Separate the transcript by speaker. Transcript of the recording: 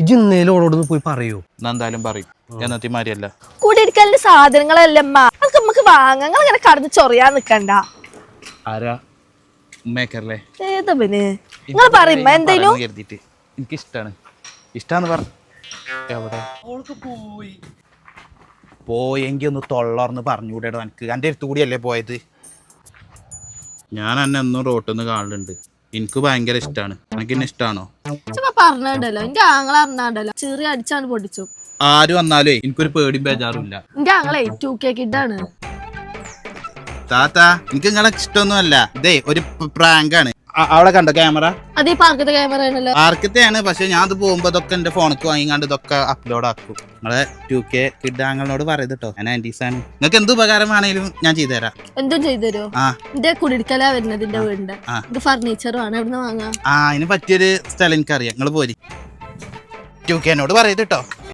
Speaker 1: ഇജ്ജ് ഇന്നേലും ഓളോടൊന്ന് പോയി പറയൂ.
Speaker 2: എന്തായാലും പറയും. എന്നത്തിമാരിയല്ല
Speaker 3: കൂടിയിരിക്കലിന്റെ സാധനങ്ങളല്ലമ്മ അതൊക്കെ നമുക്ക് വാങ്ങാം. നിങ്ങൾ ഇങ്ങനെ കടന്ന് ചൊറിയാൻ നിക്കണ്ട.
Speaker 2: ആരാ ഉമ്മേക്കല്ലേ?
Speaker 3: ഏതാ പിന്നെ നിങ്ങൾ പറയുമ്പോ എന്തേലും
Speaker 2: കരുതിട്ട് എനിക്ക് ഇഷ്ടാന്ന് പറ. എവിടെ പോയെങ്കി ഒന്ന് തൊള്ളർന്ന് പറഞ്ഞുകൂടെടോ എനിക്ക്. എൻ്റെ അടുത്ത് കൂടിയല്ലേ പോയത്. ഞാൻ എന്നെ എന്നും റോട്ടിന്ന് കാണലുണ്ട്. എനിക്ക് ഭയങ്കര ഇഷ്ടമാണ്. എനിക്ക് എന്നെ ഇഷ്ടമാണോ?
Speaker 3: പറഞ്ഞല്ലോ എന്റെ ആങ്ങളെ അറിഞ്ഞാണ്ടല്ലോ ചെറിയ അടിച്ചാണ് പൊട്ടിച്ചു.
Speaker 2: ആര് വന്നാലേ എനിക്കൊരു പേടിയും ബേജാറും ഇല്ല.
Speaker 3: എന്റെ ആങ്ങളെ 2K കിഡാണ്.
Speaker 2: താത്ത എനിക്ക് നിങ്ങളെ ഇഷ്ടമൊന്നും അല്ല. ഇതേ ഒരു പ്രാങ്കാണ്. അവിടെ കണ്ടോ ക്യാമറ?
Speaker 3: അത് ഈ പാർക്കത്തെ ക്യാമറ ആണല്ലോ.
Speaker 2: പാർക്കത്തെയാണ്. പക്ഷെ ഞാൻ അത് പോകുമ്പോ ഇതൊക്കെ എന്റെ ഫോണിക്ക് വാങ്ങിക്കാണ്ട് ഇതൊക്കെ അപ്ലോഡ് ആക്കും. നിങ്ങളെ 2K കിഡാങ്ങളോട് പറയട്ടോ. ഞാൻ 90s ആണ്. നിങ്ങൾക്ക് എന്ത് ഉപകാരമാണേലും ഞാൻ ചെയ്തുതരാം.
Speaker 3: എന്തും ചെയ്തുതരോ? എന്റെ കുടിരിക്കലാ വരുന്നത് എന്റെ വീടിന്റെ. ഇത് ഫർണിച്ചറും ആണ്. എവിടുന്ന് വാങ്ങാം?
Speaker 2: അതിന് പറ്റിയൊരു സ്ഥലം എനിക്കറിയാം. നിങ്ങൾ പോരി. 2K പറയട്ടോ.